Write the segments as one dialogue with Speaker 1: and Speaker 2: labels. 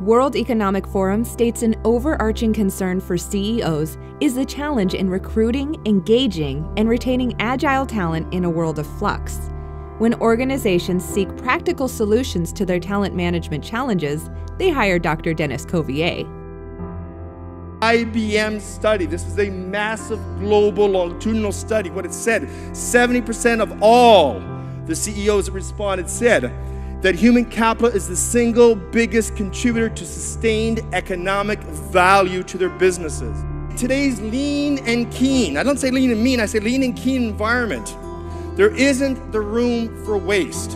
Speaker 1: World Economic Forum states an overarching concern for CEOs is the challenge in recruiting, engaging, and retaining agile talent in a world of flux. When organizations seek practical solutions to their talent management challenges, they hire Dr. Denis Cauvier.
Speaker 2: IBM study, this was a massive global longitudinal study. What it said, 70% of all the CEOs that responded said that human capital is the single biggest contributor to sustained economic value to their businesses. Today's lean and keen, I don't say lean and mean, I say lean and keen environment, there isn't the room for waste.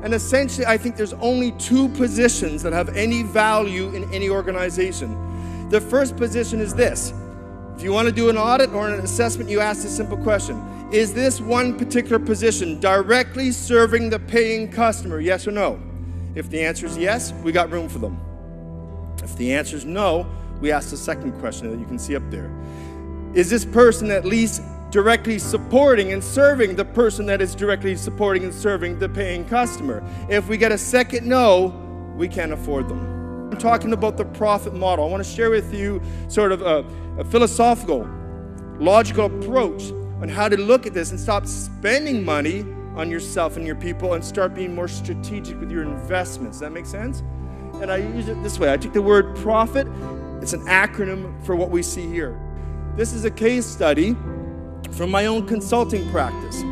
Speaker 2: And essentially, I think there's only two positions that have any value in any organization. The first position is this. If you want to do an audit or an assessment, you ask this simple question. Is this one particular position directly serving the paying customer, yes or no? If the answer is yes, we got room for them. If the answer is no, we ask the second question that you can see up there. Is this person at least directly supporting and serving the person that is directly supporting and serving the paying customer? If we get a second no, we can't afford them. I'm talking about the profit model. I want to share with you sort of a philosophical, logical approach on how to look at this and stop spending money on yourself and your people and start being more strategic with your investments. Does that make sense? And I use it this way. I take the word profit. It's an acronym for what we see here. This is a case study from my own consulting practice.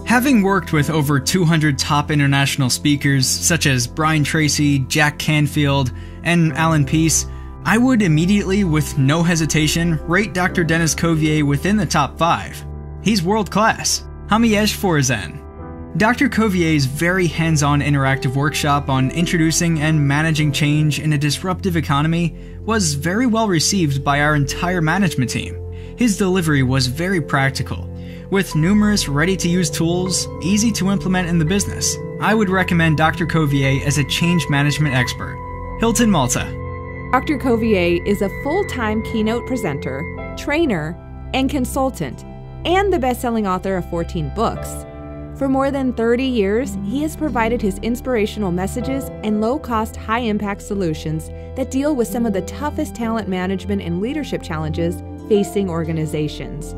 Speaker 3: Having worked with over 200 top international speakers such as Brian Tracy, Jack Canfield, and Alan Peace, I would immediately, with no hesitation, rate Dr. Denis Cauvier within the top 5. He's world class. Hamiyesh Forzen. Dr. Cauvier's very hands-on interactive workshop on introducing and managing change in a disruptive economy was very well received by our entire management team. His delivery was very practical, with numerous ready-to-use tools, easy to implement in the business. I would recommend Dr. Cauvier as a change management expert. Hilton Malta.
Speaker 1: Dr. Cauvier is a full-time keynote presenter, trainer, and consultant, and the best-selling author of 14 books. For more than 30 years, he has provided his inspirational messages and low-cost, high-impact solutions that deal with some of the toughest talent management and leadership challenges facing organizations.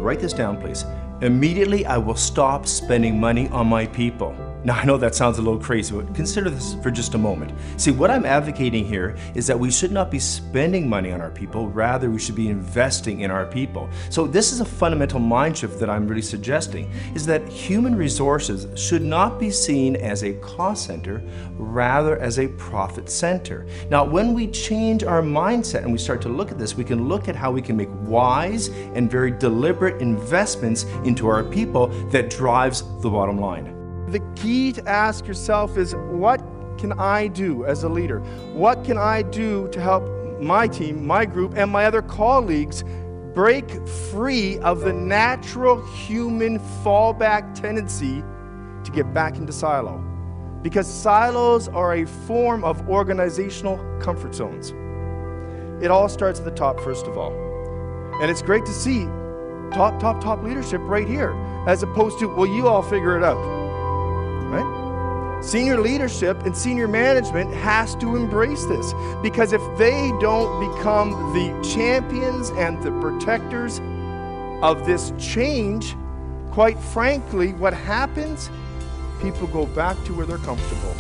Speaker 4: Write this down, please. Immediately, I will stop spending money on my people. Now, I know that sounds a little crazy, but consider this for just a moment. See, what I'm advocating here is that we should not be spending money on our people, rather we should be investing in our people. So this is a fundamental mind shift that I'm really suggesting, is that human resources should not be seen as a cost center, rather as a profit center. Now, when we change our mindset and we start to look at this, we can look at how we can make wise and very deliberate investments into our people that drives the bottom line.
Speaker 2: The key to ask yourself is, what can I do as a leader? What can I do to help my team, my group, and my other colleagues break free of the natural human fallback tendency to get back into silo? Because silos are a form of organizational comfort zones. It all starts at the top, first of all. And it's great to see top leadership right here, as opposed to, well, you all figure it out. Right? Senior leadership and senior management has to embrace this, because if they don't become the champions and the protectors of this change, quite frankly, what happens? People go back to where they're comfortable.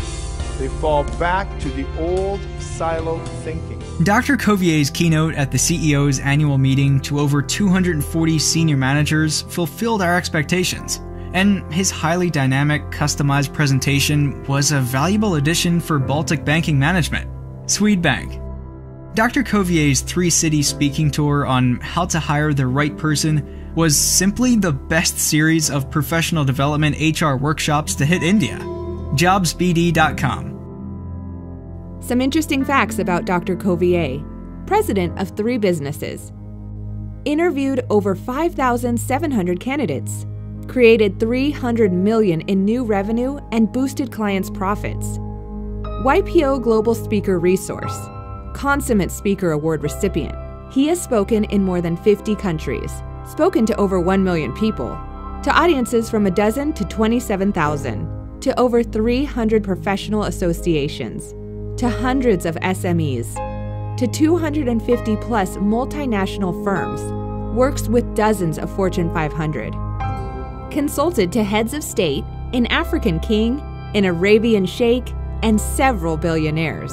Speaker 2: They fall back to the old silo thinking.
Speaker 3: Dr. Cauvier's keynote at the CEO's annual meeting to over 240 senior managers fulfilled our expectations. And his highly dynamic, customized presentation was a valuable addition for Baltic banking management. Swedbank. Dr. Cauvier's 3-city speaking tour on how to hire the right person was simply the best series of professional development HR workshops to hit India. JobsBD.com.
Speaker 1: Some interesting facts about Dr. Cauvier, president of 3 businesses. Interviewed over 5,700 candidates. Created $300 million in new revenue and boosted clients' profits. YPO Global Speaker Resource. Consummate Speaker Award recipient. He has spoken in more than 50 countries, spoken to over 1 million people, to audiences from 12 to 27,000, to over 300 professional associations. to hundreds of SMEs, to 250 plus multinational firms, works with dozens of Fortune 500. Consulted to heads of state, an African king, an Arabian sheikh, and several billionaires.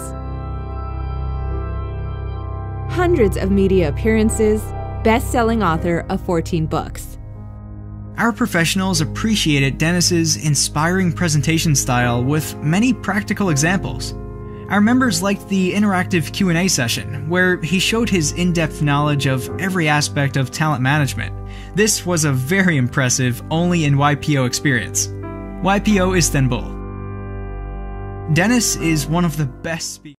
Speaker 1: Hundreds of media appearances, best-selling author of 14 books.
Speaker 3: Our professionals appreciated Denis's inspiring presentation style with many practical examples. Our members liked the interactive Q&A session, where he showed his in-depth knowledge of every aspect of talent management. This was a very impressive only in YPO experience. YPO Istanbul. Denis is one of the best speakers.